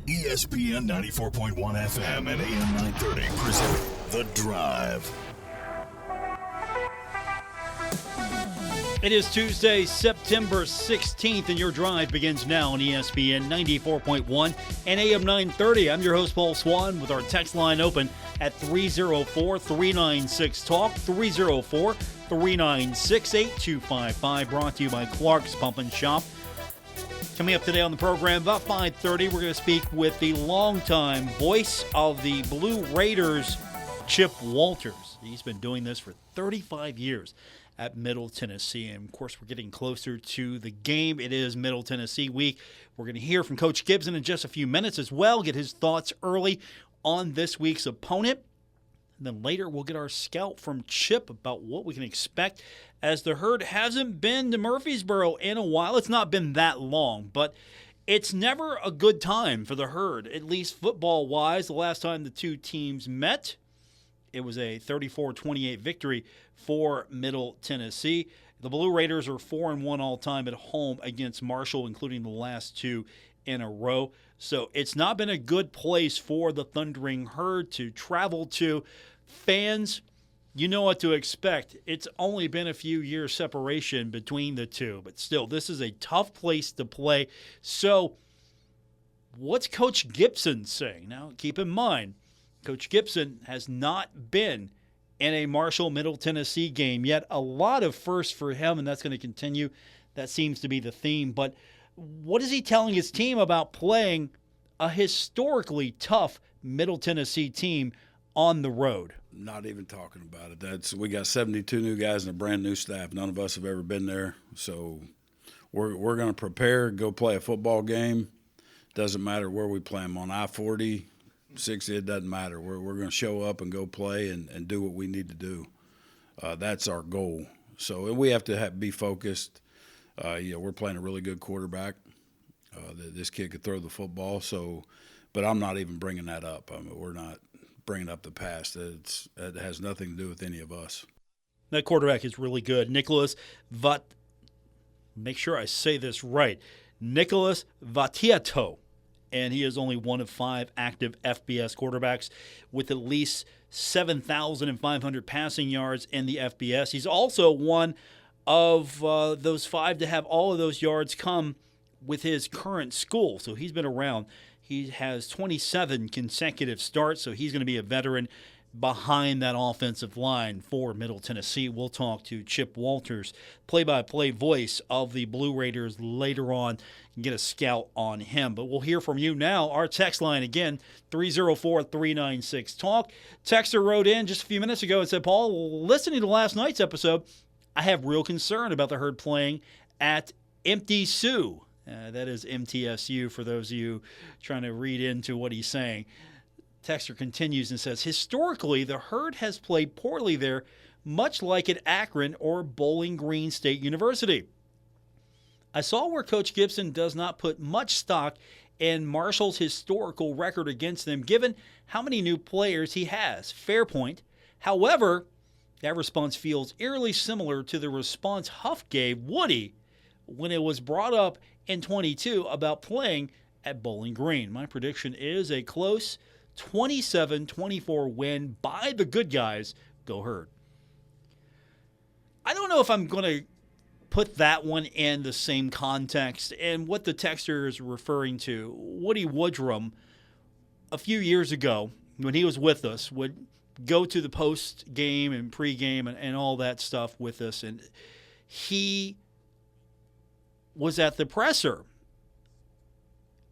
ESPN 94.1 FM and AM 930 present The Drive. It is Tuesday, September 16th, and your drive begins now on ESPN 94.1 and AM 930. I'm your host, Paul Swann, with our text line open at 304-396-TALK, 304-396-8255, brought to you by Clark's Pump and Shop. Coming up today on the program, about 5:30, we're going to speak with the longtime voice of the Blue Raiders, Chip Walters. He's been doing this for 35 years at Middle Tennessee. And, of course, we're getting closer to the game. It is Middle Tennessee week. We're going to hear from Coach Gibson in just a few minutes as well, get his thoughts early on this week's opponent. And then later we'll get our scout from Chip about what we can expect as the Herd hasn't been to Murfreesboro in a while. It's not been that long, but it's never a good time for the Herd, at least football-wise. The last time the two teams met, it was a 34-28 victory for Middle Tennessee. The Blue Raiders are 4-1 all-time at home against Marshall, including the last two in a row. So it's not been a good place for the Thundering Herd to travel to. Fans, you know what to expect. It's only been a few years separation between the two, but still, this is a tough place to play. So what's Coach Gibson saying? Now, keep in mind, Coach Gibson has not been in a Marshall-Middle Tennessee game yet. A lot of firsts for him, and that's going to continue. That seems to be the theme. But what is he telling his team about playing a historically tough Middle Tennessee team on the road? Not even talking about it. We got 72 new guys and a brand new staff. None of us have ever been there. So we're going to prepare, go play a football game. Doesn't matter where we play them, on I-40, 60, it doesn't matter. We're going to show up and go play and do what we need to do. That's our goal. So and we have to be focused. We're playing a really good quarterback. This kid could throw the football. But I'm not even bringing that up. We're not bringing up the past. It has nothing to do with any of us. That quarterback is really good. Make sure I say this right. Nicholas Vatiato. And he is only one of 5 active FBS quarterbacks with at least 7,500 passing yards in the FBS. He's also one of those 5 to have all of those yards come with his current school. So he's been around. He has 27 consecutive starts, so he's going to be a veteran behind that offensive line for Middle Tennessee. We'll talk to Chip Walters, play-by-play voice of the Blue Raiders, later on and get a scout on him. But we'll hear from you now. Our text line, again, 304-396-TALK. Texter wrote in just a few minutes ago and said, Paul, listening to last night's episode, I have real concern about the Herd playing at Empty Sioux. That is MTSU for those of you trying to read into what he's saying. Texter continues and says, historically, the Herd has played poorly there, much like at Akron or Bowling Green State University. I saw where Coach Gibson does not put much stock in Marshall's historical record against them, given how many new players he has. Fair point. However, that response feels eerily similar to the response Huff gave Woody when it was brought up in 22 about playing at Bowling Green. My prediction is a close 27-24 win by the good guys. Go Herd. I don't know if I'm going to put that one in the same context. And what the texter is referring to, Woody Woodrum, a few years ago, when he was with us, would go to the post-game and pre-game and all that stuff with us. And he was at the presser.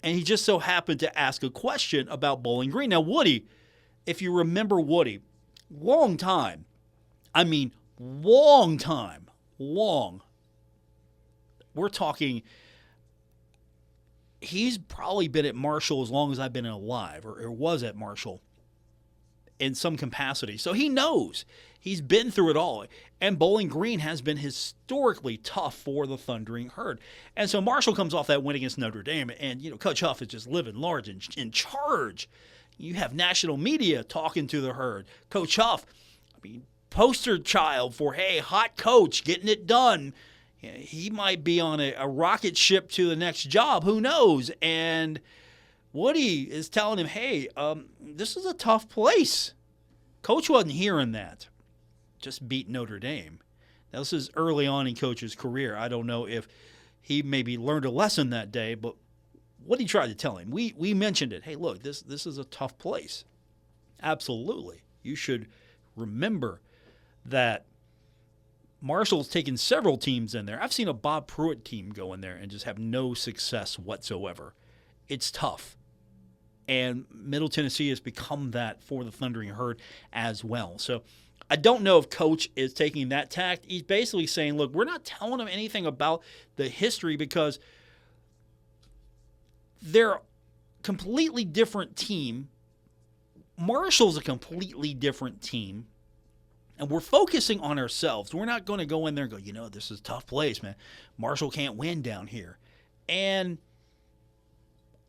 And he just so happened to ask a question about Bowling Green. Now, Woody, if you remember Woody, long time. We're talking, he's probably been at Marshall as long as I've been alive, or was at Marshall in some capacity. So he knows. He's been through it all. And Bowling Green has been historically tough for the Thundering Herd. And so Marshall comes off that win against Notre Dame, and, Coach Huff is just living large and in charge. You have national media talking to the Herd. Coach Huff, poster child for, hey, hot coach, getting it done. He might be on a rocket ship to the next job. Who knows? And Woody is telling him, hey, this is a tough place. Coach wasn't hearing that. Just beat Notre Dame. Now, this is early on in Coach's career. I don't know if he maybe learned a lesson that day, but what he tried to tell him, we mentioned it. Hey, look, this is a tough place. Absolutely. You should remember that Marshall's taken several teams in there. I've seen a Bob Pruitt team go in there and just have no success whatsoever. It's tough. And Middle Tennessee has become that for the Thundering Herd as well. So I don't know if Coach is taking that tact. He's basically saying, look, we're not telling them anything about the history because they're a completely different team. Marshall's a completely different team. And we're focusing on ourselves. We're not going to go in there and go, this is a tough place, man. Marshall can't win down here. And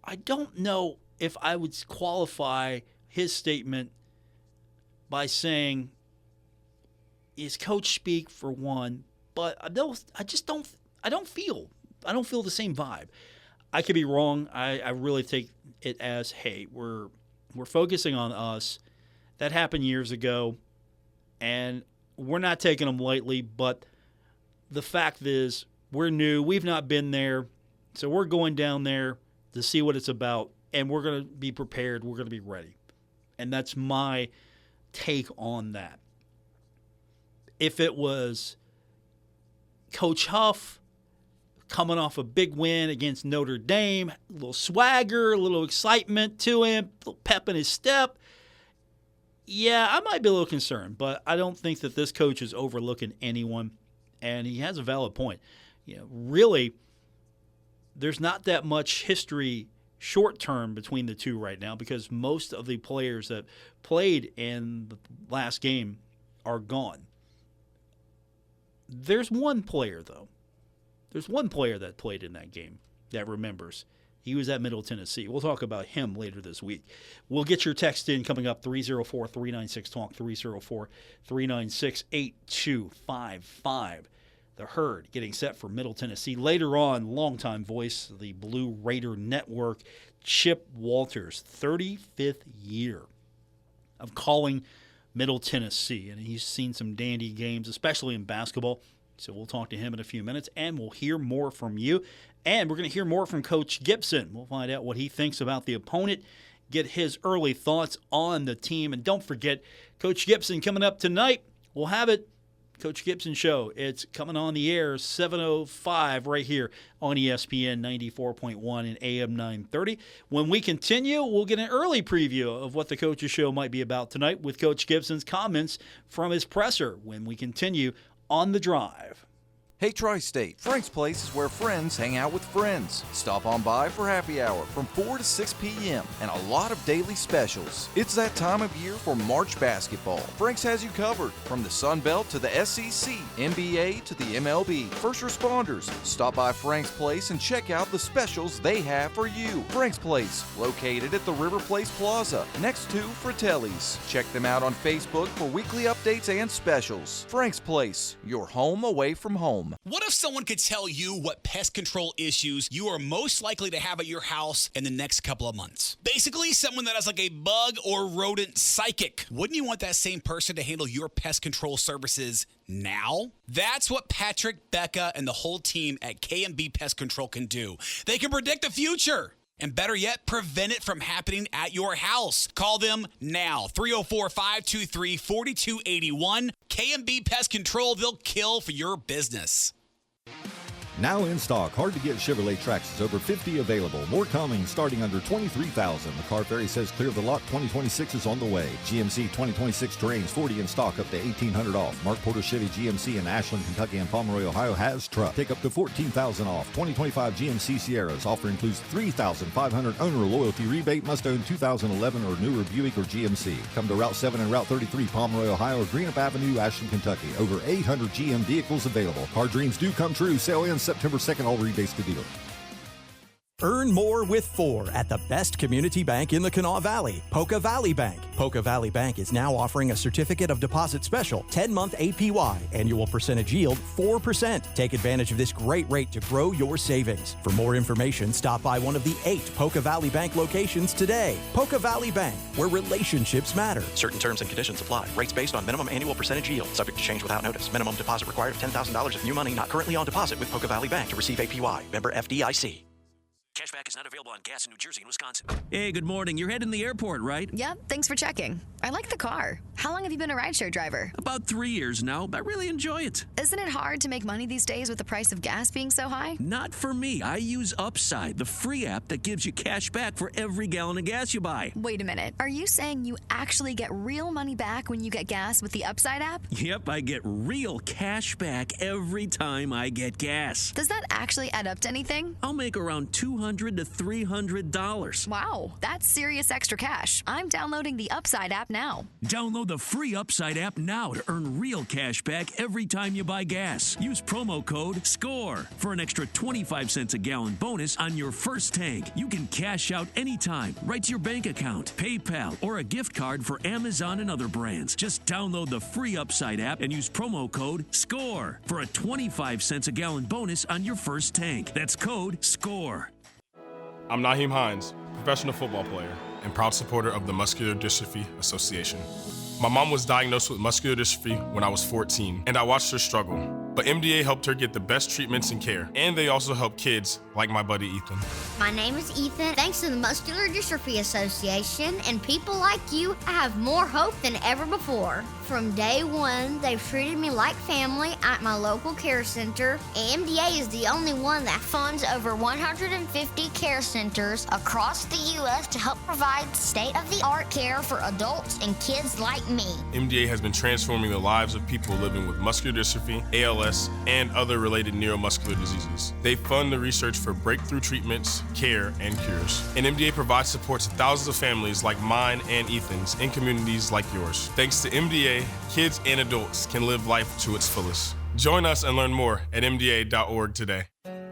I don't know if I would qualify his statement by saying, is Coach speak for one, but I don't feel the same vibe. I could be wrong. I really take it as, hey, we're focusing on us. That happened years ago, and we're not taking them lightly, but the fact is we're new. We've not been there, so we're going down there to see what it's about, and we're going to be prepared. We're going to be ready. And that's my take on that. If it was Coach Huff coming off a big win against Notre Dame, a little swagger, a little excitement to him, a little pep in his step, yeah, I might be a little concerned, but I don't think that this coach is overlooking anyone, and he has a valid point. Really, there's not that much history short term between the two right now because most of the players that played in the last game are gone. There's one player, though. There's one player that played in that game that remembers. He was at Middle Tennessee. We'll talk about him later this week. We'll get your text in coming up, 304-396-TALK, 304-396-8255. The Herd getting set for Middle Tennessee. Later on, longtime voice of the Blue Raider Network, Chip Walters, 35th year of calling Middle Tennessee. And he's seen some dandy games, especially in basketball. So we'll talk to him in a few minutes, and we'll hear more from you. And we're going to hear more from Coach Gibson. We'll find out what he thinks about the opponent, get his early thoughts on the team. And don't forget, Coach Gibson coming up tonight. We'll have it. Coach Gibson Show. It's coming on the air 7:05 right here on ESPN 94.1 and AM 930. When we continue, we'll get an early preview of what the Coach's Show might be about tonight with Coach Gibson's comments from his presser when we continue on The Drive. Hey Tri-State, Frank's Place is where friends hang out with friends. Stop on by for happy hour from 4 to 6 p.m. and a lot of daily specials. It's that time of year for March basketball. Frank's has you covered from the Sun Belt to the SEC, NBA to the MLB. First responders, stop by Frank's Place and check out the specials they have for you. Frank's Place, located at the River Place Plaza, next to Fratelli's. Check them out on Facebook for weekly updates and specials. Frank's Place, your home away from home. What if someone could tell you what pest control issues you are most likely to have at your house in the next couple of months? Basically, someone that has like a bug or rodent psychic. Wouldn't you want that same person to handle your pest control services now? That's what Patrick, Becca, and the whole team at K&B Pest Control can do. They can predict the future. And better yet, prevent it from happening at your house. Call them now, 304-523-4281. K&B Pest Control, they'll kill for your business. Now in stock, hard-to-get Chevrolet Trax is over 50 available. More coming, starting under $23,000. The Car Ferry says clear the lot, 2026 is on the way. GMC 2026 Terrains, 40 in stock, up to $1,800 off. Mark Porter Chevy GMC in Ashland, Kentucky and Pomeroy, Ohio has truck. Take up to $14,000 off. 2025 GMC Sierras. Offer includes $3,500 owner loyalty rebate. Must own 2011 or newer Buick or GMC. Come to Route 7 and Route 33, Pomeroy, Ohio, or Greenup Avenue, Ashland, Kentucky. Over 800 GM vehicles available. Car dreams do come true. Sale ends September 2nd. All rebates to dealer. Earn more with 4 at the best community bank in the Kanawha Valley, Poca Valley Bank. Poca Valley Bank is now offering a certificate of deposit special, 10-month APY, annual percentage yield 4%. Take advantage of this great rate to grow your savings. For more information, stop by one of the 8 Poca Valley Bank locations today. Poca Valley Bank, where relationships matter. Certain terms and conditions apply. Rates based on minimum annual percentage yield. Subject to change without notice. Minimum deposit required of $10,000 of new money not currently on deposit with Poca Valley Bank to receive APY. Member FDIC. Cashback is not available on gas in New Jersey and Wisconsin. Hey, good morning. You're heading to the airport, right? Yep, thanks for checking. I like the car. How long have you been a rideshare driver? About 3 years now. I really enjoy it. Isn't it hard to make money these days with the price of gas being so high? Not for me. I use Upside, the free app that gives you cash back for every gallon of gas you buy. Wait a minute. Are you saying you actually get real money back when you get gas with the Upside app? Yep, I get real cash back every time I get gas. Does that actually add up to anything? I'll make around $200 to $300. Wow, that's serious extra cash. I'm downloading the Upside app now. Download the free Upside app now to earn real cash back every time you buy gas. Use promo code SCORE for an extra 25 cents a gallon bonus on your first tank. You can cash out anytime, right to your bank account, PayPal, or a gift card for Amazon and other brands. Just download the free Upside app and use promo code SCORE for a 25 cents a gallon bonus on your first tank. That's code SCORE. I'm Naheem Hines, professional football player and proud supporter of the Muscular Dystrophy Association. My mom was diagnosed with muscular dystrophy when I was 14, and I watched her struggle. But MDA helped her get the best treatments and care, and they also help kids like my buddy Ethan. My name is Ethan. Thanks to the Muscular Dystrophy Association and people like you, I have more hope than ever before. From day one, they've treated me like family at my local care center. MDA is the only one that funds over 150 care centers across the U.S. to help provide state-of-the-art care for adults and kids like me. MDA has been transforming the lives of people living with muscular dystrophy, ALS, and other related neuromuscular diseases. They fund the research for breakthrough treatments, care, and cures. And MDA provides support to thousands of families like mine and Ethan's in communities like yours. Thanks to MDA, kids and adults can live life to its fullest. Join us and learn more at MDA.org today.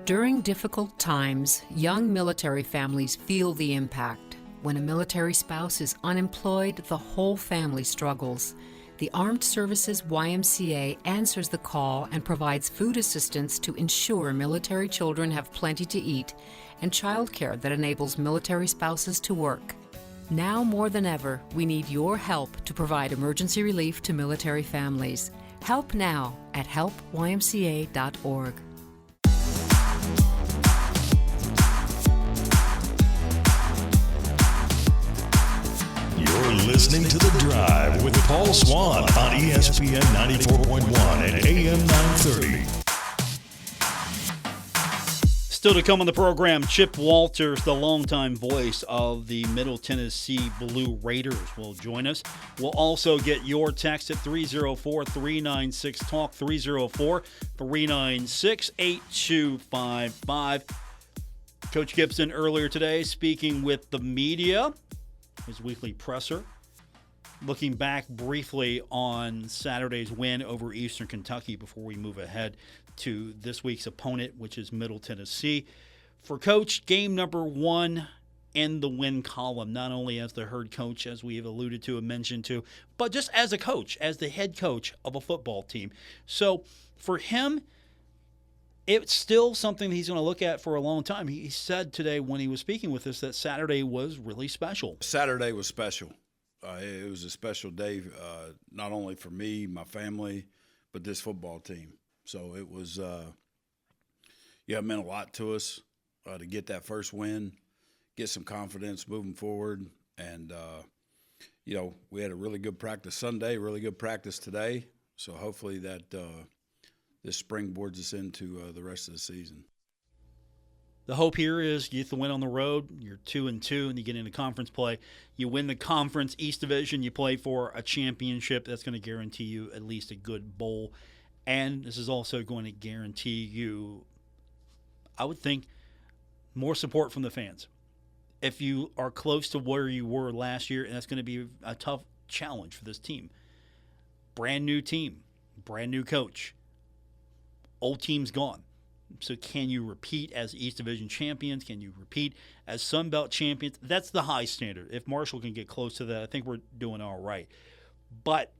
During difficult times, young military families feel the impact. When a military spouse is unemployed, the whole family struggles. The Armed Services YMCA answers the call and provides food assistance to ensure military children have plenty to eat and childcare that enables military spouses to work. Now more than ever, we need your help to provide emergency relief to military families. Help now at helpymca.org. You're listening to The Drive with Paul Swann on ESPN 94.1 and AM 930. Still to come on the program, Chip Walters, the longtime voice of the Middle Tennessee Blue Raiders, will join us. We'll also get your text at 304-396-TALK, 304-396-8255. Coach Gibson earlier today speaking with the media, his weekly presser, looking back briefly on Saturday's win over Eastern Kentucky before we move ahead to this week's opponent, which is Middle Tennessee. For Coach, game number one in the win column, not only as the head coach, as we have alluded to and mentioned to, but just as a coach, as the head coach of a football team. So for him, it's still something he's going to look at for a long time. He said today when he was speaking with us that Saturday was really special. Saturday was special. It was a special day, not only for me, my family, but this football team. So it was, it meant a lot to us to get that first win, get some confidence moving forward. And, we had a really good practice Sunday, really good practice today. So hopefully that this springboards us into the rest of the season. The hope here is you get the win on the road. You're 2-2, and you get into conference play. You win the conference East Division. You play for a championship. That's going to guarantee you at least a good bowl. And this is also going to guarantee you, I would think, more support from the fans. If you are close to where you were last year, and that's going to be a tough challenge for this team. Brand new team, brand new coach. Old team's gone. So can you repeat as East Division champions? Can you repeat as Sun Belt champions? That's the high standard. If Marshall can get close to that, I think we're doing all right. But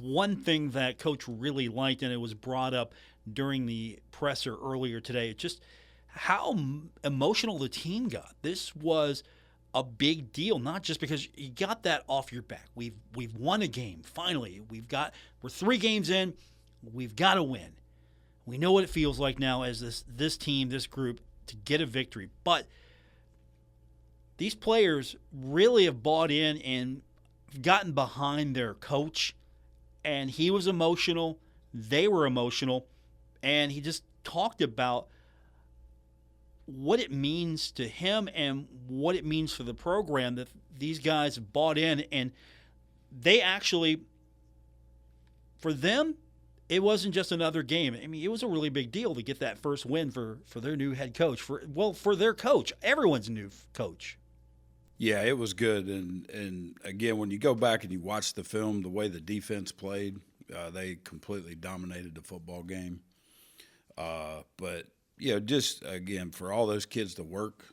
one thing that Coach really liked, and it was brought up during the presser earlier today, just how emotional the team got. This was a big deal, not just because you got that off your back. We've won a game, finally. We're 3 games in. We've got to win. We know what it feels like now as this team, this group, to get a victory. But these players really have bought in and gotten behind their coach. And he was emotional. They were emotional. And he just talked about what it means to him and what it means for the program that these guys have bought in. And they actually, for them, it wasn't just another game. I mean, it was a really big deal to get that first win for their new head coach, for their coach, everyone's new coach. Yeah, it was good. And again, when you go back and you watch the film, the way the defense played, they completely dominated the football game. But, just, again, for all those kids to work,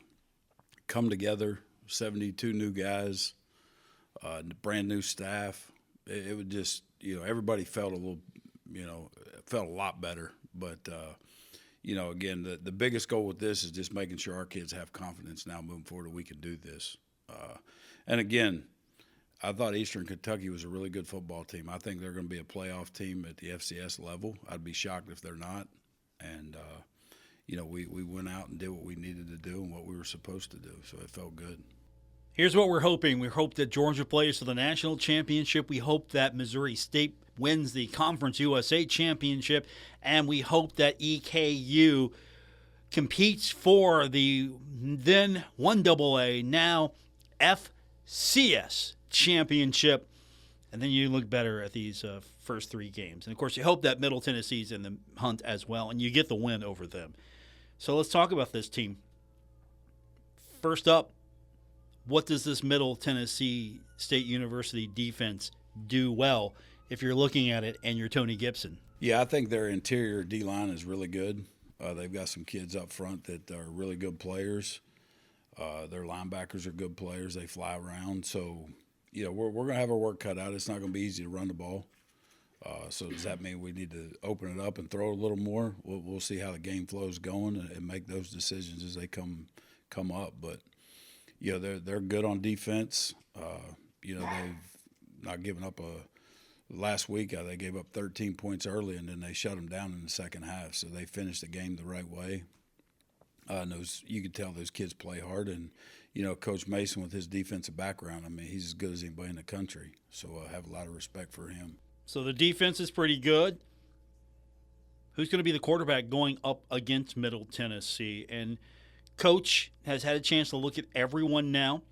come together, 72 new guys, brand new staff, it would just, everybody felt felt a lot better. But, again, the biggest goal with this is just making sure our kids have confidence now moving forward that we can do this. And again, I thought Eastern Kentucky was a really good football team. I think they're going to be a playoff team at the FCS level. I'd be shocked if they're not. And, we went out and did what we needed to do and what we were supposed to do. So it felt good. Here's what we're hoping. We hope that Georgia plays for the national championship. We hope that Missouri State wins the Conference USA championship. And we hope that EKU competes for the then 1AA, now FCS championship. And then you look better at these first 3 games. And, of course, you hope that Middle Tennessee's in the hunt as well, and you get the win over them. So let's talk about this team. First up, what does this Middle Tennessee State University defense do well if you're looking at it and you're Tony Gibson? Yeah, I think their interior D-line is really good. They've got some kids up front that are really good players. Their linebackers are good players. They fly around. So, we're going to have our work cut out. It's not going to be easy to run the ball. So does that mean we need to open it up and throw a little more? We'll see how the game flow is going and make those decisions as they come up. But, they're good on defense. They've not given up last week they gave up 13 points early, and then they shut them down in the second half. So they finished the game the right way. You could tell those kids play hard. And, Coach Mason with his defensive background, I mean, he's as good as anybody in the country. So I have a lot of respect for him. So the defense is pretty good. Who's going to be the quarterback going up against Middle Tennessee? And Coach has had a chance to look at everyone now.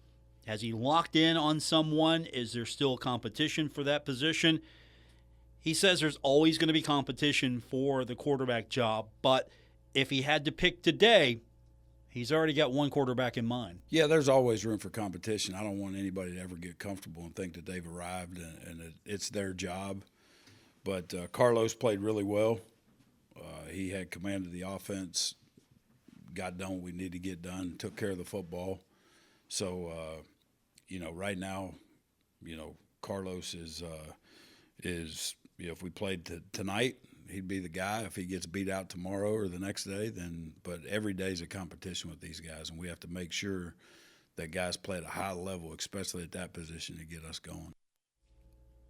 Has he locked in on someone? Is there still competition for that position? He says there's always going to be competition for the quarterback job, but if he had to pick today, he's already got one quarterback in mind. Yeah, there's always room for competition. I don't want anybody to ever get comfortable and think that they've arrived and it's their job. But Carlos played really well. He had command of the offense, got done what we needed to get done, took care of the football. So, right now, Carlos is if we played tonight, he'd be the guy. If he gets beat out tomorrow or the next day, then – but every day is a competition with these guys, and we have to make sure that guys play at a high level, especially at that position, to get us going.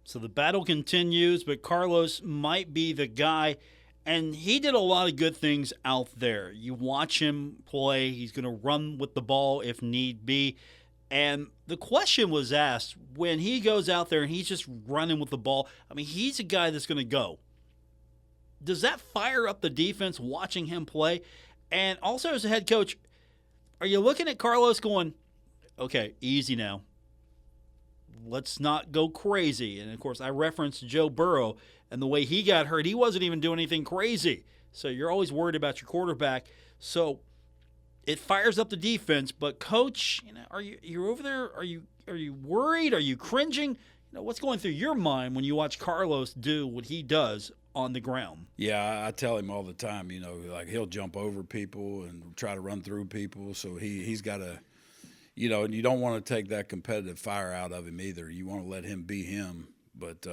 So the battle continues, but Carlos might be the guy, and he did a lot of good things out there. You watch him play. He's going to run with the ball if need be. And the question was asked, when he goes out there and he's just running with the ball, I mean, he's a guy that's going to go. Does that fire up the defense watching him play? And also as a head coach, are you looking at Carlos going, okay, easy now. Let's not go crazy. And, of course, I referenced Joe Burrow and the way he got hurt. He wasn't even doing anything crazy. So you're always worried about your quarterback. So it fires up the defense. But, Coach, you're over there, are you worried? Are you cringing? What's going through your mind when you watch Carlos do what he does on the ground. Yeah, I tell him all the time, like he'll jump over people and try to run through people. So he's got to, and you don't want to take that competitive fire out of him either. You want to let him be him. But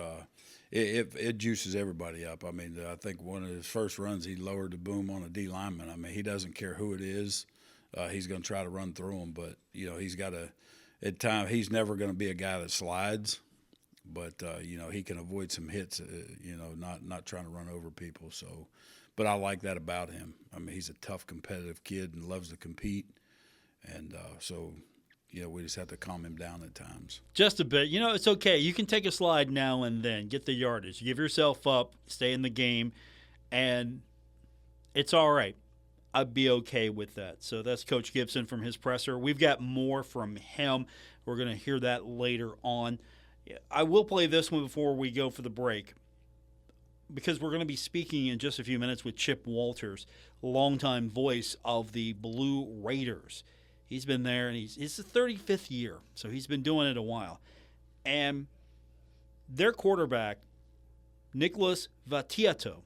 it juices everybody up. I mean, I think one of his first runs, he lowered the boom on a D lineman. I mean, he doesn't care who it is. He's going to try to run through him. But, he's got to – at times, he's never going to be a guy that slides. But, he can avoid some hits, not trying to run over people. So, but I like that about him. I mean, he's a tough, competitive kid and loves to compete. And so – we just have to calm him down at times. Just a bit. It's okay. You can take a slide now and then, get the yardage. Give yourself up, stay in the game, and it's all right. I'd be okay with that. So that's Coach Gibson from his presser. We've got more from him. We're going to hear that later on. I will play this one before we go for the break because we're going to be speaking in just a few minutes with Chip Walters, longtime voice of the Blue Raiders. He's been there, and it's the 35th year, so he's been doing it a while. And their quarterback, Nicholas Vatiato,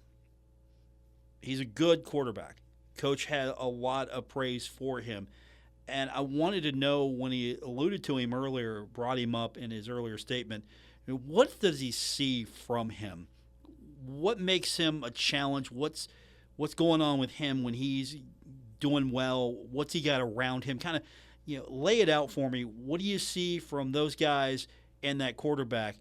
he's a good quarterback. Coach had a lot of praise for him. And I wanted to know, when he alluded to him earlier, brought him up in his earlier statement, what does he see from him? What makes him a challenge? What's going on with him when he's doing well? What's he got around him? Kind of, lay it out for me. What do you see from those guys and that quarterback?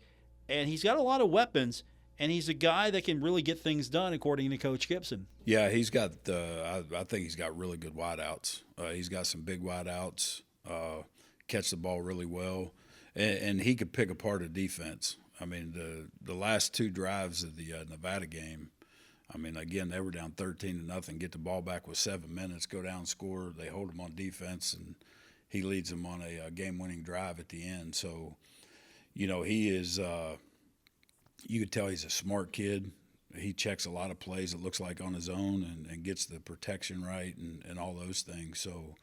And he's got a lot of weapons, and he's a guy that can really get things done, according to Coach Gibson. Yeah, he's got. I think he's got really good wideouts. He's got some big wideouts. Catch the ball really well, and he could pick apart a defense. I mean, the last two drives of the Nevada game. I mean, again, they were down 13-0, get the ball back with 7 minutes, go down, score. They hold him on defense, and he leads them on a game-winning drive at the end. So, he is you could tell he's a smart kid. He checks a lot of plays, it looks like, on his own and gets the protection right and all those things. So,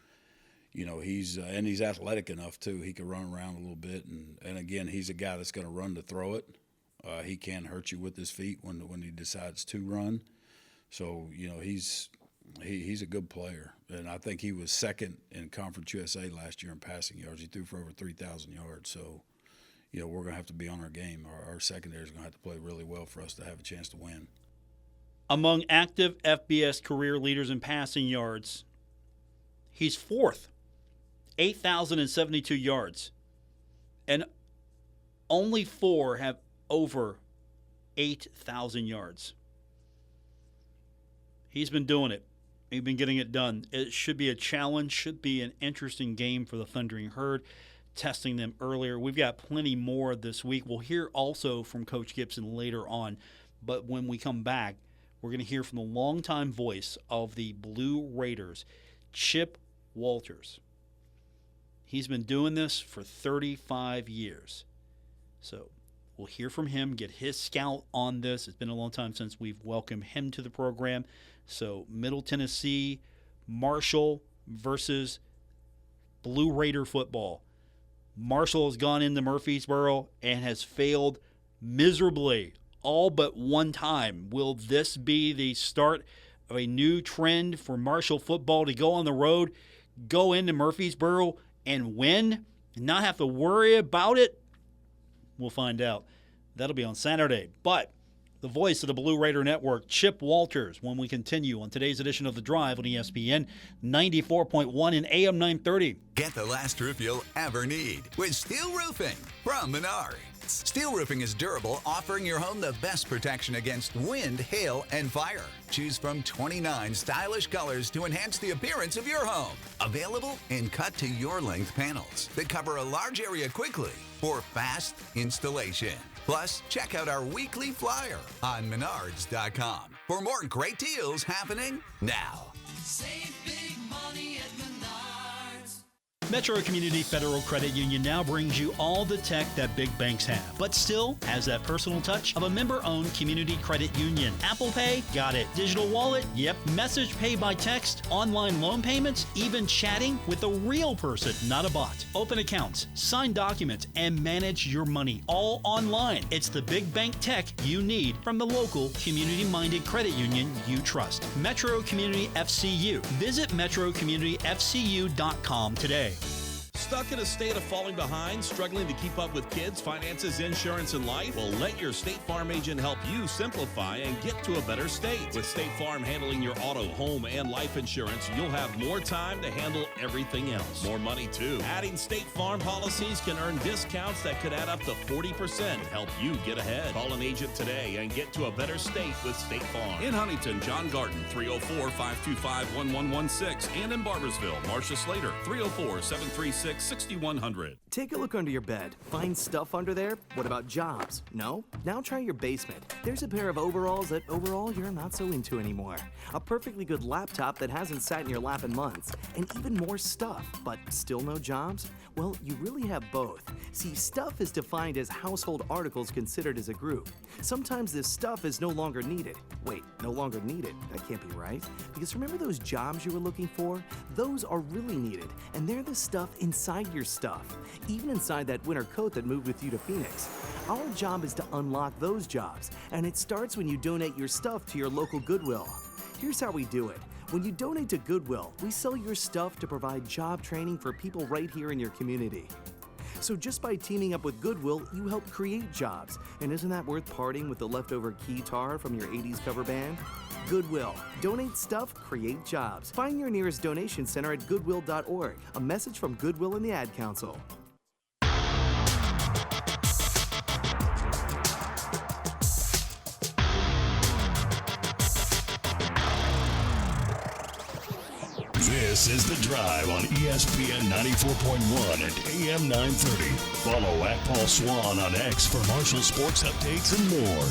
he's athletic enough, too. He can run around a little bit. And again, he's a guy that's going to run to throw it. He can hurt you with his feet when he decides to run. So, he's a good player. And I think he was second in Conference USA last year in passing yards. He threw for over 3,000 yards. So, we're going to have to be on our game. Our secondary is going to have to play really well for us to have a chance to win. Among active FBS career leaders in passing yards, he's fourth, 8,072 yards. And only 4 have over 8,000 yards. He's been doing it. He's been getting it done. It should be a challenge, should be an interesting game for the Thundering Herd, testing them earlier. We've got plenty more this week. We'll hear also from Coach Gibson later on. But when we come back, we're going to hear from the longtime voice of the Blue Raiders, Chip Walters. He's been doing this for 35 years. So we'll hear from him, get his scout on this. It's been a long time since we've welcomed him to the program. So Middle Tennessee, Marshall versus Blue Raider football. Marshall has gone into Murfreesboro and has failed miserably all but one time. Will this be the start of a new trend for Marshall football to go on the road, go into Murfreesboro and win, and not have to worry about it? We'll find out. That'll be on Saturday. But the voice of the Blue Raider Network, Chip Walters, when we continue on today's edition of The Drive on ESPN 94.1 and AM 930. Get the last roof you'll ever need with Steel Roofing from Menards. Steel Roofing is durable, offering your home the best protection against wind, hail, and fire. Choose from 29 stylish colors to enhance the appearance of your home. Available in cut-to-your-length panels that cover a large area quickly for fast installation. Plus, check out our weekly flyer on Menards.com for more great deals happening now. Save big money at Menards. Metro Community Federal Credit Union now brings you all the tech that big banks have, but still has that personal touch of a member-owned community credit union. Apple Pay? Got it. Digital wallet? Yep. Message pay by text, online loan payments, even chatting with a real person, not a bot. Open accounts, sign documents, and manage your money all online. It's the big bank tech you need from the local community-minded credit union you trust. Metro Community FCU. Visit metrocommunityfcu.com today. Stuck in a state of falling behind, struggling to keep up with kids, finances, insurance, and life? Well, let your State Farm agent help you simplify and get to a better state. With State Farm handling your auto, home, and life insurance, you'll have more time to handle everything else. More money, too. Adding State Farm policies can earn discounts that could add up to 40% and help you get ahead. Call an agent today and get to a better state with State Farm. In Huntington, John Garden, 304-525-1116. And in Barbersville, Marcia Slater, 304-736-6100. Take a look under your bed. Find stuff under there? What about jobs? No? Now try your basement. There's a pair of overalls that overall you're not so into anymore. A perfectly good laptop that hasn't sat in your lap in months. And even more stuff, but still no jobs? Well, you really have both. See, stuff is defined as household articles considered as a group. Sometimes this stuff is no longer needed. Wait, no longer needed? That can't be right. Because remember those jobs you were looking for? Those are really needed, and they're the stuff inside your stuff. Even inside that winter coat that moved with you to Phoenix. Our job is to unlock those jobs, and it starts when you donate your stuff to your local Goodwill. Here's how we do it. When you donate to Goodwill, we sell your stuff to provide job training for people right here in your community. So just by teaming up with Goodwill, you help create jobs. And isn't that worth parting with the leftover guitar from your 80s cover band? Goodwill. Donate stuff, create jobs. Find your nearest donation center at goodwill.org. A message from Goodwill and the Ad Council. This is The Drive on ESPN 94.1 and AM 930. Follow at Paul Swann on X for Marshall sports updates and more.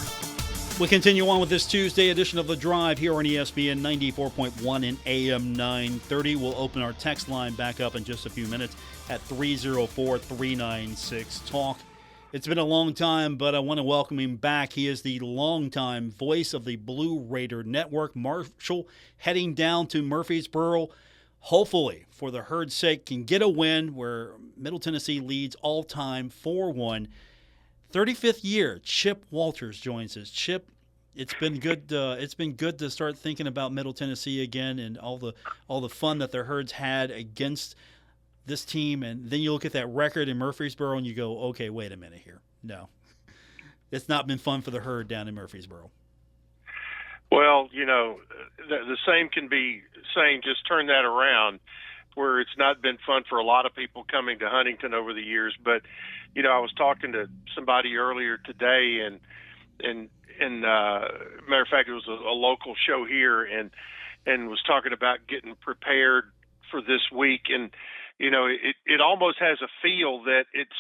We continue on with this Tuesday edition of The Drive here on ESPN 94.1 and AM 930. We'll open our text line back up in just a few minutes at 304-396-TALK. It's been a long time, but I want to welcome him back. He is the longtime voice of the Blue Raider Network. Marshall heading down to Murfreesboro, hopefully, for the herd's sake, can get a win where Middle Tennessee leads all-time 4-1. 35th year, Chip Walters joins us. Chip, it's been good. It's been good to start thinking about Middle Tennessee again and all the fun that the herds had against this team, and then you look at that record in Murfreesboro and you go, okay, wait a minute here. No, it's not been fun for the herd down in Murfreesboro. Well, you know, the same can be saying, just turn that around, where it's not been fun for a lot of people coming to Huntington over the years. But, you know, I was talking to somebody earlier today, and matter of fact, it was a local show here, and was talking about getting prepared for this week. And, you know, it almost has a feel that it's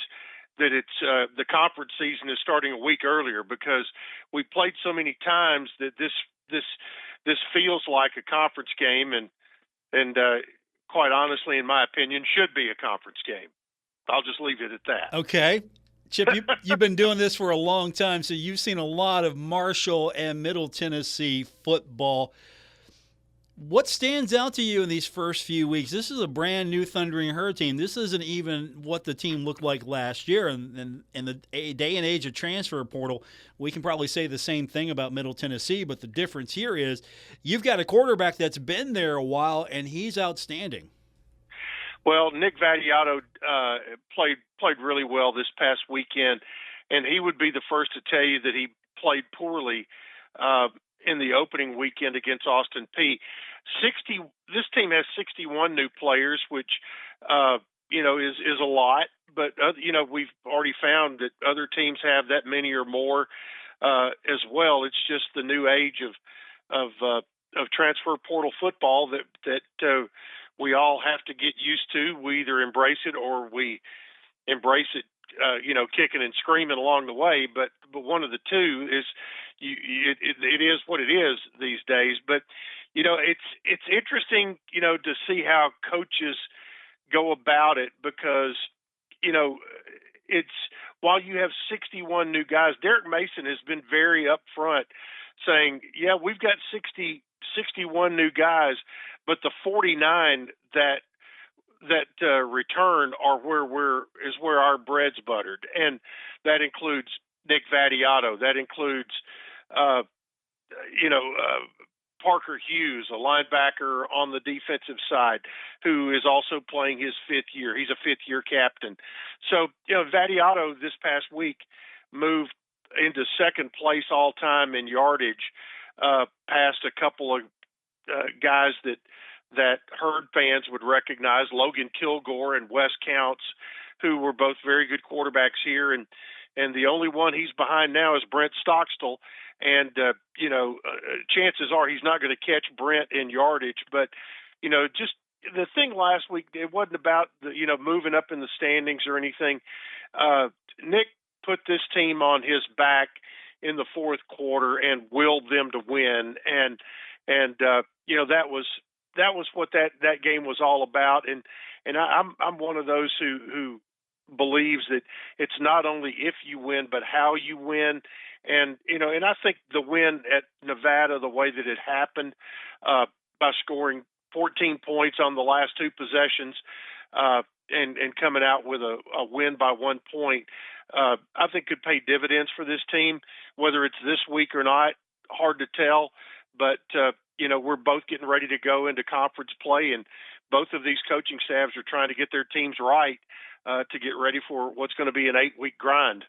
the conference season is starting a week earlier, because we played so many times that this feels like a conference game, and quite honestly, in my opinion, should be a conference game. I'll just leave it at that. Okay. Chip, you've been doing this for a long time, so you've seen a lot of Marshall and Middle Tennessee football. What stands out to you in these first few weeks? This is a brand new Thundering Herd team. This isn't even what the team looked like last year. And in the day and age of transfer portal, we can probably say the same thing about Middle Tennessee, but the difference here is you've got a quarterback that's been there a while, and he's outstanding. Well, Nick Vattiato played really well this past weekend, and he would be the first to tell you that he played poorly in the opening weekend against Austin Peay. This team has 61 new players, which you know is a lot. But you know, we've already found that other teams have that many or more as well. It's just the new age of transfer portal football that we all have to get used to. We either embrace it or we embrace it, you know, kicking and screaming along the way. But one of the two is it is what it is these days. But you know, it's interesting, you know, to see how coaches go about it because, it's while you have 61 new guys, Derek Mason has been very upfront saying, yeah, we've got 61 new guys, but the 49 that return are where our bread's buttered, and that includes Nick Vattiato. That includes, Parker Hughes, a linebacker on the defensive side, who is also playing his fifth year. He's a fifth-year captain. So, Vattiato this past week moved into second place all-time in yardage, past a couple of guys that Herd fans would recognize, Logan Kilgore and Wes Counts, who were both very good quarterbacks here. And the only one he's behind now is Brent Stockstill. And, chances are he's not going to catch Brent in yardage. But, just the thing last week, it wasn't about, moving up in the standings or anything. Nick put this team on his back in the fourth quarter and willed them to win. And that was what that game was all about. And I'm one of those who believes that it's not only if you win, but how you win. And I think the win at Nevada, the way that it happened, by scoring 14 points on the last two possessions, and coming out with a win by 1 point, I think could pay dividends for this team. Whether it's this week or not, hard to tell. But we're both getting ready to go into conference play, and both of these coaching staffs are trying to get their teams right to get ready for what's going to be an 8-week grind.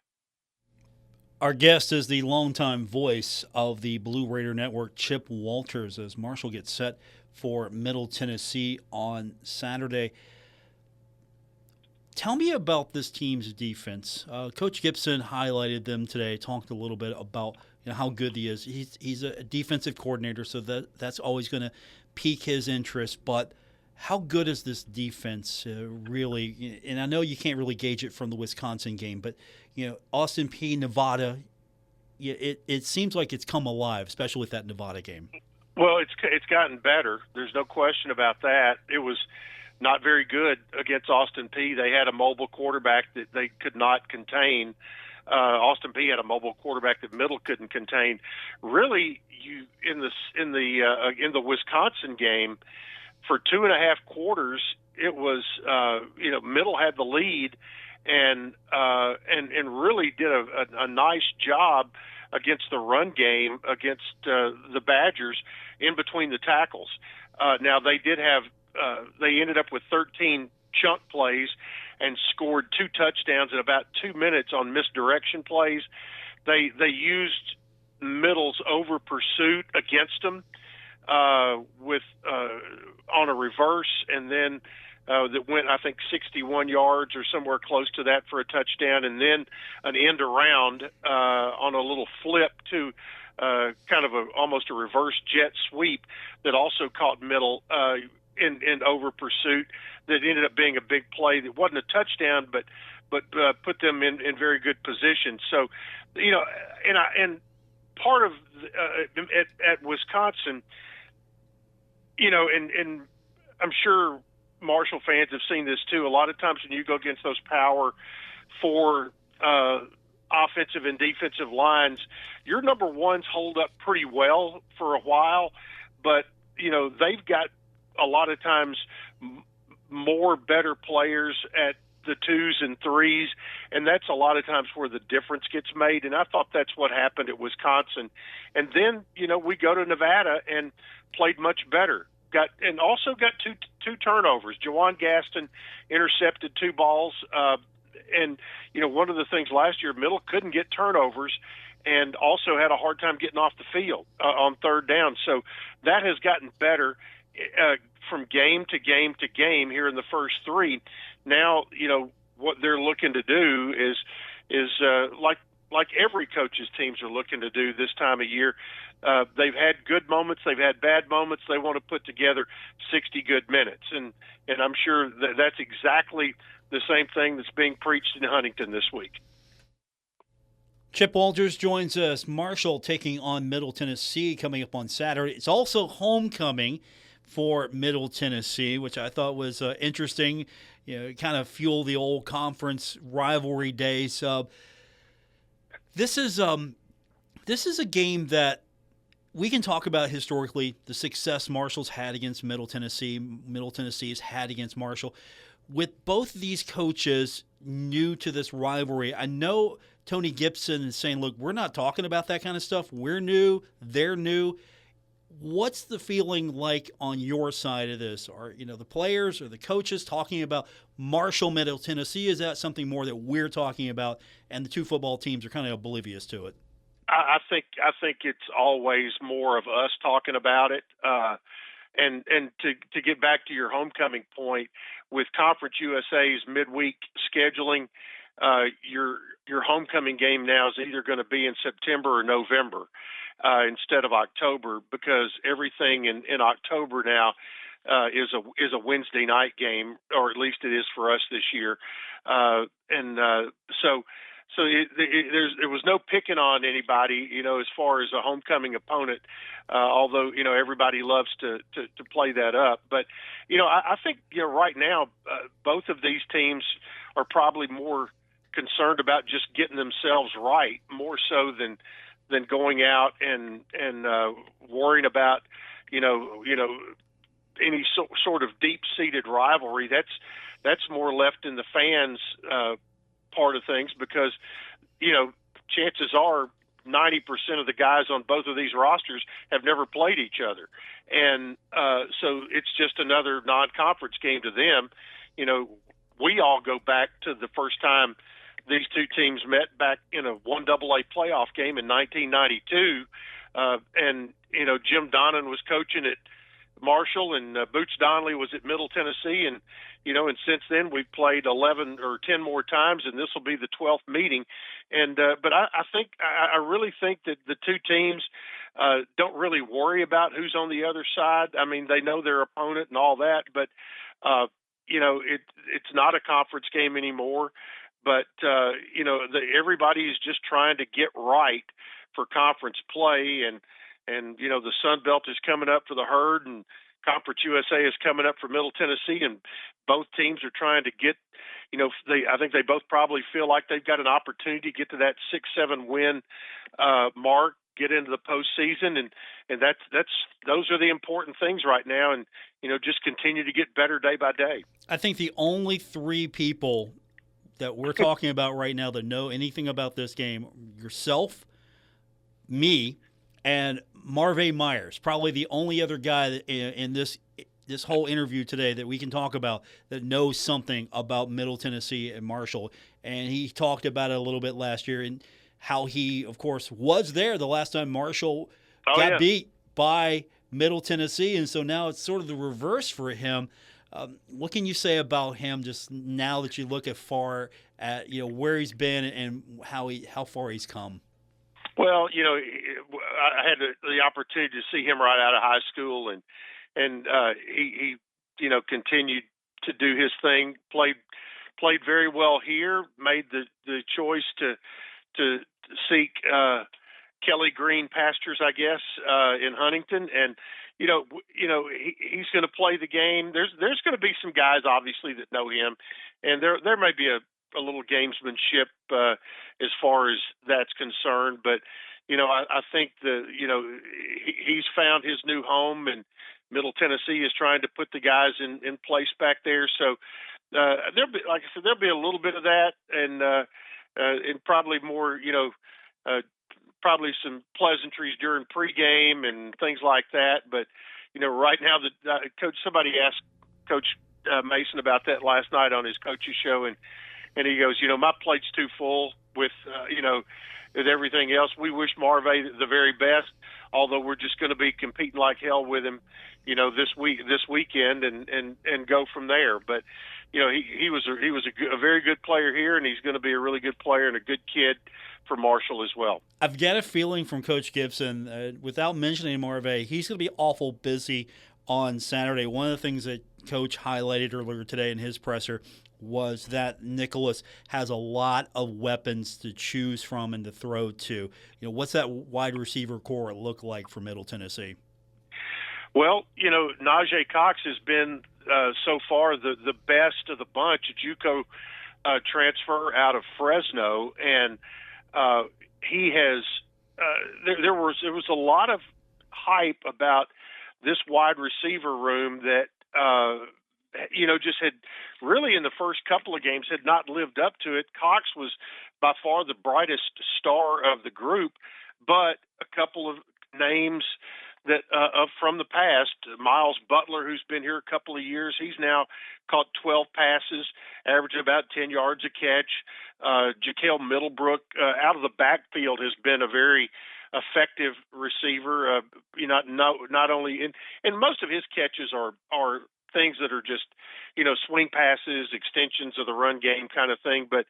Our guest is the longtime voice of the Blue Raider Network, Chip Walters, as Marshall gets set for Middle Tennessee on Saturday. Tell me about this team's defense. Coach Gibson highlighted them today, talked a little bit about how good he is. He's a defensive coordinator, so that's always going to pique his interest. But how good is this defense really? And I know you can't really gauge it from the Wisconsin game, but Austin Peay, Nevada, it seems like it's come alive, especially with that Nevada game. Well, it's gotten better. There's no question about that. It was not very good against Austin Peay. They had a mobile quarterback that they could not contain. Austin Peay had a mobile quarterback that Middle couldn't contain. Really, in the Wisconsin game, for 2.5 quarters, it was Middle had the lead and really did a nice job against the run game against the Badgers in between the tackles. Now they did have they ended up with 13 chunk plays and scored 2 touchdowns in about 2 minutes on misdirection plays. They used Middle's over pursuit against them with on a reverse, and then that went, I think, 61 yards or somewhere close to that for a touchdown, and then an end around on a little flip to kind of almost a reverse jet sweep that also caught Middle in over pursuit that ended up being a big play that wasn't a touchdown, but put them in very good position. So, and part of at Wisconsin, and I'm sure Marshall fans have seen this too. A lot of times when you go against those Power 4 offensive and defensive lines, your number ones hold up pretty well for a while, but they've got a lot of times more better players at the 2s and 3s, and that's a lot of times where the difference gets made. And I thought that's what happened at Wisconsin. And then we go to Nevada and played much better. Also got two turnovers. Jawan Gaston intercepted 2 balls, and one of the things last year, Middle couldn't get turnovers, and also had a hard time getting off the field on third down. So that has gotten better from game to game to game here in the first 3. Now, what they're looking to do is like every coach's teams are looking to do this time of year. They've had good moments, they've had bad moments. They want to put together 60 good minutes, and I'm sure that's exactly the same thing that's being preached in Huntington this week. Chip Walters joins us. Marshall taking on Middle Tennessee coming up on Saturday. It's also homecoming for Middle Tennessee, which I thought was interesting. Kind of fuel the old conference rivalry days. This is a game that we can talk about historically, the success Marshall's had against Middle Tennessee, Middle Tennessee's had against Marshall. With both of these coaches new to this rivalry, I know Tony Gibson is saying, look, we're not talking about that kind of stuff. We're new. They're new. What's the feeling like on your side of this? Are the players or the coaches talking about Marshall, Middle Tennessee? Is that something more that we're talking about, and the two football teams are kind of oblivious to it? I think it's always more of us talking about it. And to get back to your homecoming point, with Conference USA's midweek scheduling, your homecoming game now is either going to be in September or November instead of October, because everything in October now is a Wednesday night game, or at least it is for us this year. So there was no picking on anybody, as far as a homecoming opponent, although, everybody loves to play that up. But, I think, right now, both of these teams are probably more concerned about just getting themselves right, more so than going out and worrying about, any sort of deep-seated rivalry. That's more left in the fans' part of things, because chances are 90% of the guys on both of these rosters have never played each other, and so it's just another non-conference game to them. We all go back to the first time these two teams met back in a 1AA playoff game in 1992, and Jim Donnan was coaching at Marshall, and Boots Donnelly was at Middle Tennessee, and since then we've played 11 or 10 more times, and this will be the 12th meeting. And but I really think that the two teams don't really worry about who's on the other side. I mean, they know their opponent and all that, but it's not a conference game anymore. But everybody is just trying to get right for conference play, and the Sun Belt is coming up for the Herd, and Conference USA is coming up for Middle Tennessee, and both teams are trying to get, I think they both probably feel like they've got an opportunity to get to that 6-7 win mark, get into the postseason, and those are the important things right now, and just continue to get better day by day. I think the only three people that we're talking about right now that know anything about this game, yourself, me, and Marvay Myers, probably the only other guy that in this whole interview today that we can talk about that knows something about Middle Tennessee and Marshall. And he talked about it a little bit last year, and how he, of course, was there the last time Marshall got beat by Middle Tennessee. And so now it's sort of the reverse for him. What can you say about him just now that you look at where he's been and how far he's come? Well, I had the opportunity to see him right out of high school, and he continued to do his thing. Played very well here. Made the choice to seek Kelly Green pastures, I guess, in Huntington, and he's going to play the game. There's going to be some guys obviously that know him, and there may be a little gamesmanship as far as that's concerned, but I think he's found his new home, and Middle Tennessee is trying to put the guys in place back there. So there'll be, like I said, there'll be a little bit of that, and probably more, probably some pleasantries during pregame and things like that. But right now, somebody asked Coach Mason about that last night on his coach's show, and he goes, my plate's too full with everything else. We wish Marvay the very best, although we're just going to be competing like hell with him, this weekend, and go from there. But he was a very good player here, and he's going to be a really good player and a good kid for Marshall as well. I've got a feeling from Coach Gibson, without mentioning Marvay, he's going to be awful busy on Saturday. One of the things that Coach highlighted earlier today in his presser was that Nicholas has a lot of weapons to choose from and to throw to. What's that wide receiver core look like for Middle Tennessee? Well, Najee Cox has been so far the best of the bunch, a JUCO transfer out of Fresno, and he has. There was a lot of hype about this wide receiver room that just had really in the first couple of games had not lived up to it. Cox was by far the brightest star of the group, but a couple of names that from the past, Miles Butler, who's been here a couple of years, he's now caught 12 passes, averaging about 10 yards a catch. Jaquel Middlebrook out of the backfield has been a very effective receiver. Not only and most of his catches are things that are just swing passes, extensions of the run game kind of thing. But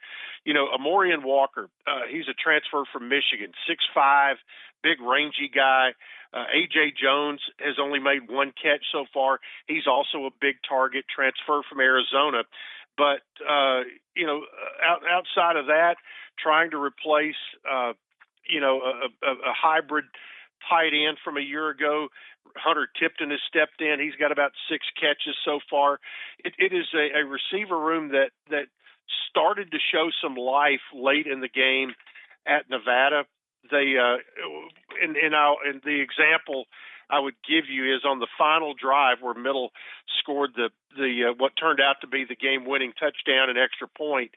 Amorian Walker, he's a transfer from Michigan, 6'5", big rangy guy. A.J. Jones has only made one catch so far. He's also a big target, transfer from Arizona. But, outside of that, trying to replace, a hybrid tight end from a year ago, Hunter Tipton has stepped in. He's got about 6 catches so far. It is a receiver room that started to show some life late in the game at Nevada. They and the example I would give you is on the final drive where Middle scored the what turned out to be the game-winning touchdown and extra point,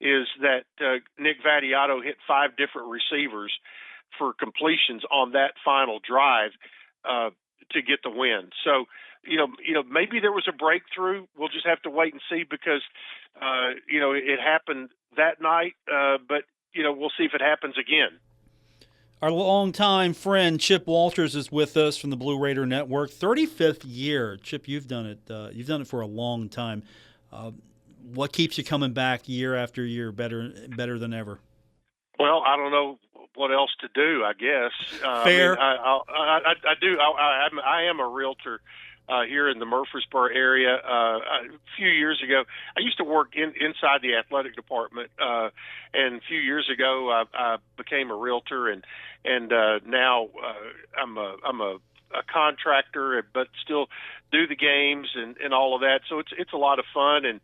is that Nick Vattiato hit 5 different receivers for completions on that final drive to get the win. So, maybe there was a breakthrough. We'll just have to wait and see because, it happened that night. But we'll see if it happens again. Our longtime friend Chip Walters is with us from the Blue Raider Network. 35th year, Chip. You've done it. You've done it for a long time. What keeps you coming back year after year, better than ever? Well, I don't know what else to do. I guess. Fair. I do. I am a realtor here in the Murfreesboro area. A few years ago, I used to work inside the athletic department, and a few years ago, I became a realtor, and now I'm a contractor, but still do the games and all of that. So it's a lot of fun, and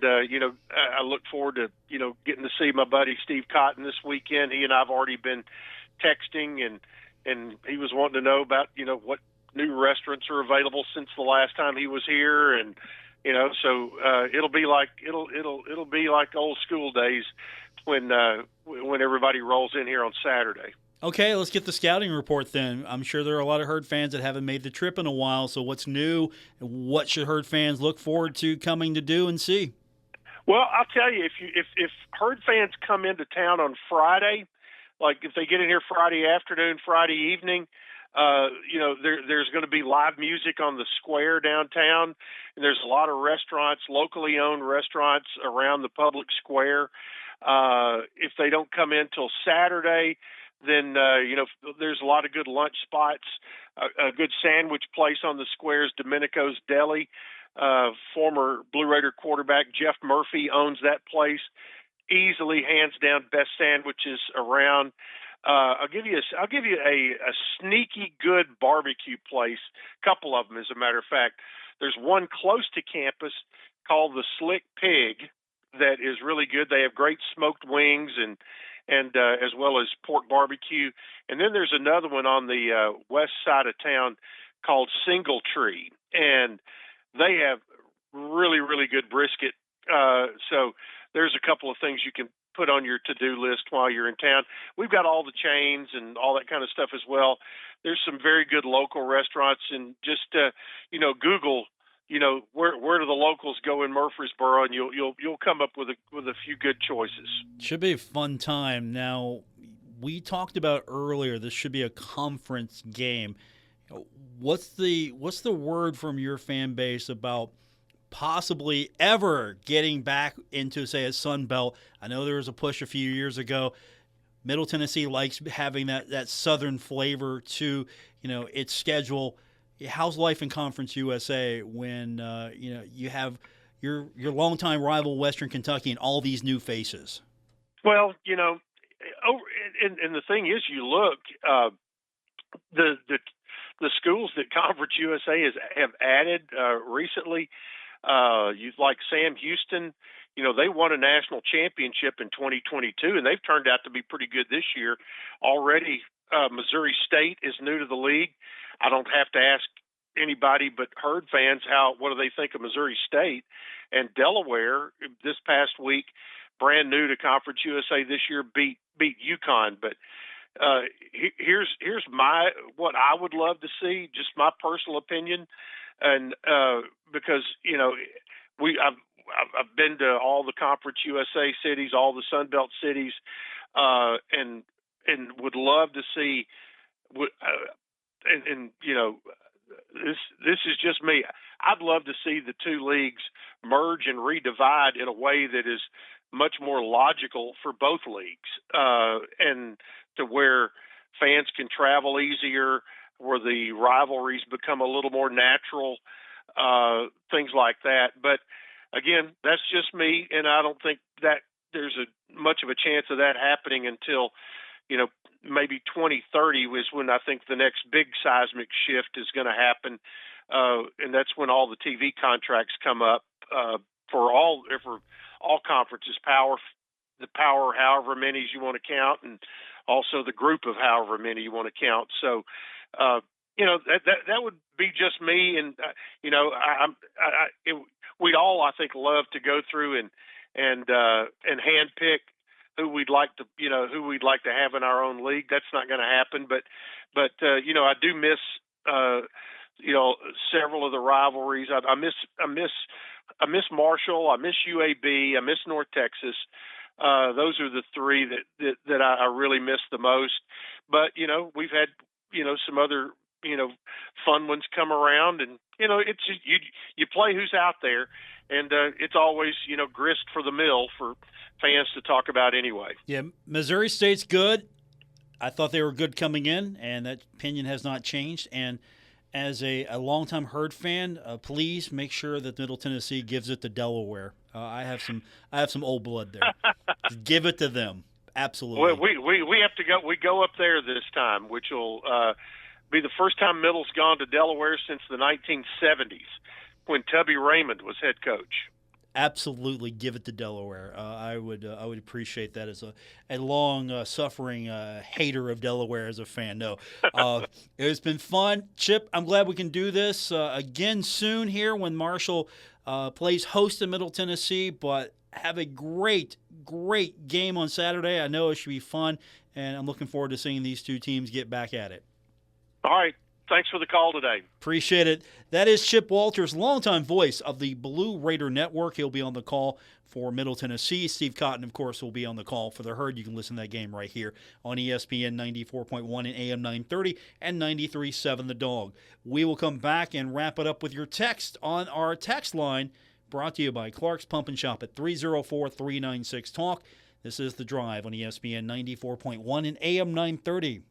I look forward to getting to see my buddy Steve Cotton this weekend. He and I've already been texting, and he was wanting to know about what new restaurants are available since the last time he was here, and so it'll be like old school days when everybody rolls in here on Saturday. Okay, let's get the scouting report then. I'm sure there are a lot of Herd fans that haven't made the trip in a while, so what's new? What should Herd fans look forward to coming to do and see? Well, I'll tell you, if Herd fans come into town on Friday, like if they get in here Friday afternoon, Friday evening, there's going to be live music on the square downtown, and there's a lot of restaurants, locally owned restaurants around the public square. If they don't come in till Saturday, then there's a lot of good lunch spots. A good sandwich place on the square is Domenico's Deli. Former Blue Raider quarterback Jeff Murphy owns that place. Easily, hands down, best sandwiches around. I'll give you a sneaky good barbecue place. Couple of them, as a matter of fact. There's one close to campus called the Slick Pig that is really good. They have great smoked wings and as well as pork barbecue. And then there's another one on the west side of town called Single Tree, and they have really, really good brisket. So there's a couple of things you can put on your to-do list while you're in town. We've got all the chains and all that kind of stuff as well. There's some very good local restaurants, and just Google, where do the locals go in Murfreesboro, and you'll come up with a few good choices. Should be a fun time. Now, we talked about earlier, this should be a conference game. What's the word from your fan base about possibly ever getting back into, say, a Sun Belt? I know there was a push a few years ago. Middle Tennessee likes having that southern flavor to its schedule. How's life in Conference USA when you have your longtime rival Western Kentucky and all these new faces? Well, and the thing is, you look the the schools that Conference USA have added recently, you like Sam Houston. They won a national championship in 2022, and they've turned out to be pretty good this year. Already, Missouri State is new to the league. I don't have to ask anybody but Herd fans what do they think of Missouri State. And Delaware this past week, brand new to Conference USA this year, beat UConn. But here's what I would love to see, just my personal opinion, and because I've been to all the Conference USA cities, all the Sun Belt cities, and would love to see. This is just me. I'd love to see the two leagues merge and redivide in a way that is much more logical for both leagues, and to where fans can travel easier, where the rivalries become a little more natural, things like that. But again, that's just me, and I don't think that there's much of a chance of that happening until, maybe 2030 was when I think the next big seismic shift is going to happen, and that's when all the TV contracts come up for all conferences, the power, however many you want to count, and also the group of however many you want to count. So, that would be just me, and we'd all, I think, love to go through and handpick who we'd like to have in our own league. That's not going to happen, but I do miss several of the rivalries. I miss Marshall, I miss UAB, I miss North Texas. Those are the three that I really miss the most. But we've had some other fun ones come around, and it's you play who's out there, and it's always grist for the mill for fans to talk about anyway. Yeah, Missouri State's good. I thought they were good coming in, and that opinion has not changed. And as a longtime Herd fan, please make sure that Middle Tennessee gives it to Delaware. I have some old blood there. Give it to them. Absolutely. Well, we have to go. We go up there this time, which will be the first time Middle's gone to Delaware since the 1970s, when Tubby Raymond was head coach. Absolutely, give it to Delaware. I would appreciate that as a long suffering hater of Delaware as a fan. No, it's been fun, Chip. I'm glad we can do this again soon here when Marshall plays host to Middle Tennessee. But have a great game on Saturday. I know it should be fun, and I'm looking forward to seeing these two teams get back at it. All right. Thanks for the call today. Appreciate it. That is Chip Walters, longtime voice of the Blue Raider Network. He'll be on the call for Middle Tennessee. Steve Cotton, of course, will be on the call for the Herd. You can listen to that game right here on ESPN 94.1 and AM 930 and 93.7 The Dog. We will come back and wrap it up with your text on our text line, brought to you by Clark's Pump and Shop at 304-396-TALK. This is The Drive on ESPN 94.1 and AM 930.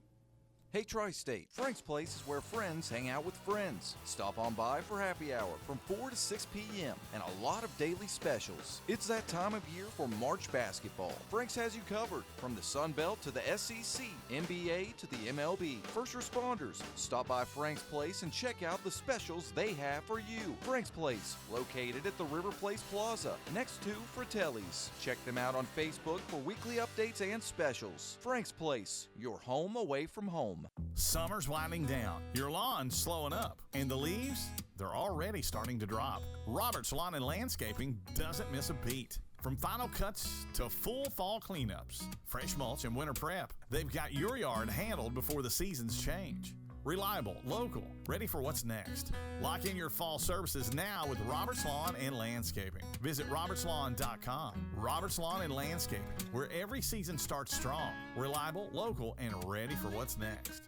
Hey Tri-State, Frank's Place is where friends hang out with friends. Stop on by for happy hour from 4 to 6 p.m. and a lot of daily specials. It's that time of year for March basketball. Frank's has you covered from the Sun Belt to the SEC, NBA to the MLB. First responders, stop by Frank's Place and check out the specials they have for you. Frank's Place, located at the River Place Plaza, next to Fratelli's. Check them out on Facebook for weekly updates and specials. Frank's Place, your home away from home. Summer's winding down, your lawn's slowing up, and the leaves, they're already starting to drop. Robert's Lawn and Landscaping doesn't miss a beat. From final cuts to full fall cleanups, fresh mulch and winter prep, they've got your yard handled before the seasons change. Reliable, local, ready for what's next. Lock in your fall services now with Robert's Lawn and Landscaping. Visit robertslawn.com. Robert's Lawn and Landscaping, where every season starts strong, reliable, local, and ready for what's next.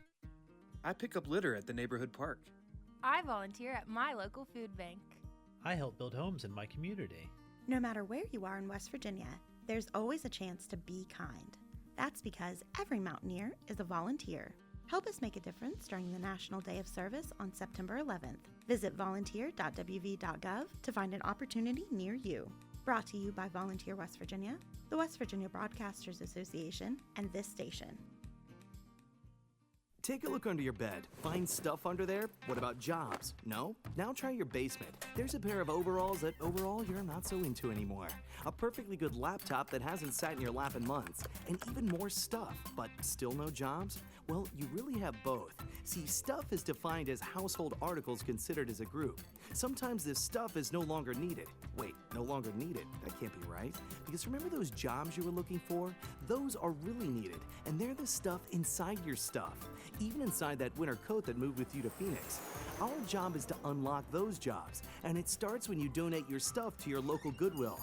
I pick up litter at the neighborhood park. I volunteer at my local food bank. I help build homes in my community. No matter where you are in West Virginia, there's always a chance to be kind. That's because every mountaineer is a volunteer. Help us make a difference during the National Day of Service on September 11th. Visit volunteer.wv.gov to find an opportunity near you. Brought to you by Volunteer West Virginia, the West Virginia Broadcasters Association, and this station. Take a look under your bed. Find stuff under there? What about jobs? No? Now try your basement. There's a pair of overalls that overall you're not so into anymore. A perfectly good laptop that hasn't sat in your lap in months. And even more stuff, but still no jobs? Well, you really have both. See, stuff is defined as household articles considered as a group. Sometimes this stuff is no longer needed. Wait, no longer needed? That can't be right. Because remember those jobs you were looking for? Those are really needed, and they're the stuff inside your stuff. Even inside that winter coat that moved with you to Phoenix. Our job is to unlock those jobs, and it starts when you donate your stuff to your local Goodwill.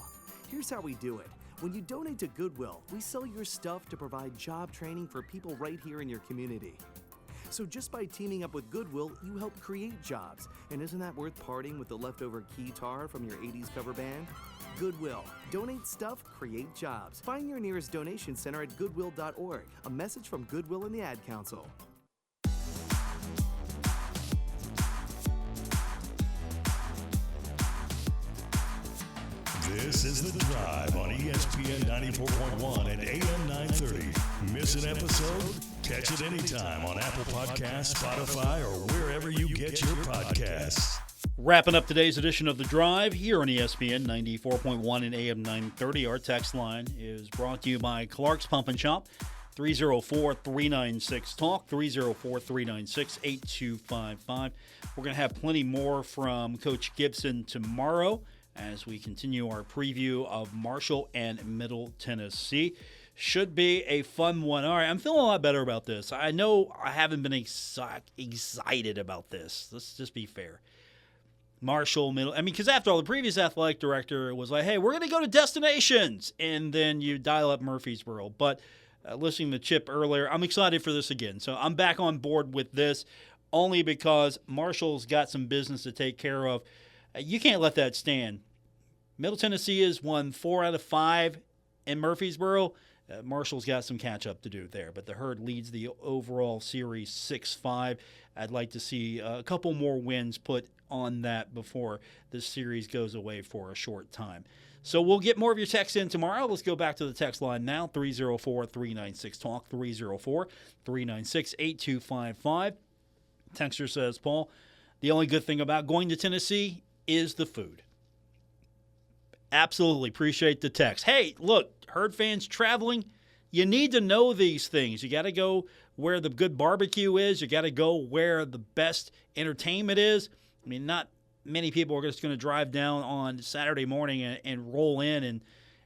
Here's how we do it. When you donate to Goodwill, we sell your stuff to provide job training for people right here in your community. So just by teaming up with Goodwill, you help create jobs. And isn't that worth parting with the leftover keytar from your 80s cover band? Goodwill. Donate stuff, create jobs. Find your nearest donation center at goodwill.org. A message from Goodwill and the Ad Council. This is The Drive on ESPN 94.1 and AM 930. Miss an episode? Catch it anytime on Apple Podcasts, Spotify, or wherever you get your podcasts. Wrapping up today's edition of The Drive here on ESPN 94.1 and AM 930. Our text line is brought to you by Clark's Pump and Shop. 304-396-TALK, 304-396-8255. We're going to have plenty more from Coach Gibson tomorrow as we continue our preview of Marshall and Middle Tennessee. Should be a fun one. All right, I'm feeling a lot better about this. I know I haven't been excited about this. Let's just be fair. Marshall, Middle, because after all, the previous athletic director was like, hey, we're going to go to destinations, and then you dial up Murfreesboro. But listening to Chip earlier, I'm excited for this again. So I'm back on board with this only because Marshall's got some business to take care of. You can't let that stand. Middle Tennessee has won 4 out of 5 in Murfreesboro. Marshall's got some catch-up to do there, but the Herd leads the overall series 6-5. I'd like to see a couple more wins put on that before this series goes away for a short time. So we'll get more of your texts in tomorrow. Let's go back to the text line now, 304-396-TALK, 304-396-8255. Texter says, Paul, the only good thing about going to Tennessee is the food. Absolutely appreciate the text. Hey, look, Herd fans traveling, you need to know these things. You got to go where the good barbecue is. You got to go where the best entertainment is. I mean, not many people are just going to drive down on Saturday morning and roll in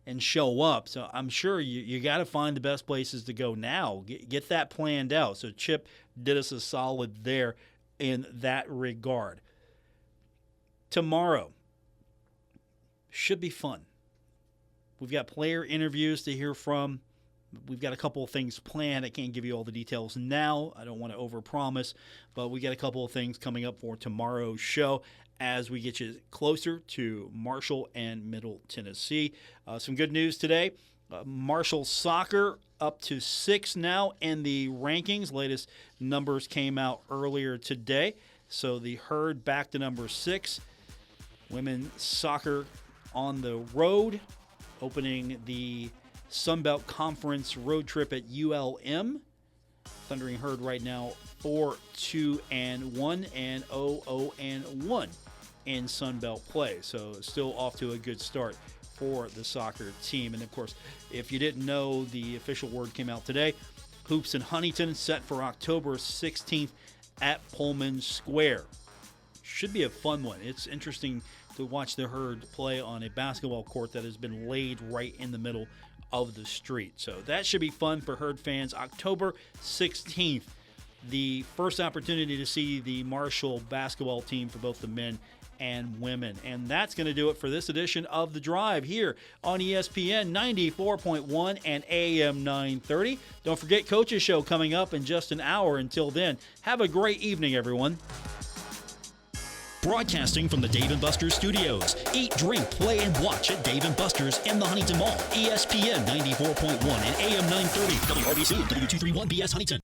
and show up. So I'm sure you got to find the best places to go now. Get that planned out. So Chip did us a solid there in that regard. Tomorrow should be fun. We've got player interviews to hear from. We've got a couple of things planned. I can't give you all the details now. I don't want to overpromise, but we got a couple of things coming up for tomorrow's show as we get you closer to Marshall and Middle Tennessee. Some good news today. Marshall soccer up to 6 now in the rankings. Latest numbers came out earlier today. So the Herd back to number 6. Women's soccer on the road, opening the Sun Belt Conference road trip at ULM. Thundering Herd right now 4-2-1 and 0-0-1 in Sun Belt play. So still off to a good start for the soccer team. And of course, if you didn't know, the official word came out today. Hoops in Huntington set for October 16th at Pullman Square. Should be a fun one. It's interesting to watch the Herd play on a basketball court that has been laid right in the middle of the street. So that should be fun for Herd fans. October 16th, the first opportunity to see the Marshall basketball team for both the men and women. And that's going to do it for this edition of The Drive here on ESPN 94.1 and AM 930. Don't forget Coach's Show coming up in just an hour. Until then, have a great evening, everyone. Broadcasting from the Dave & Buster's studios. Eat, drink, play, and watch at Dave & Buster's in the Huntington Mall. ESPN 94.1 and AM 930. WRBC, W231BS Huntington.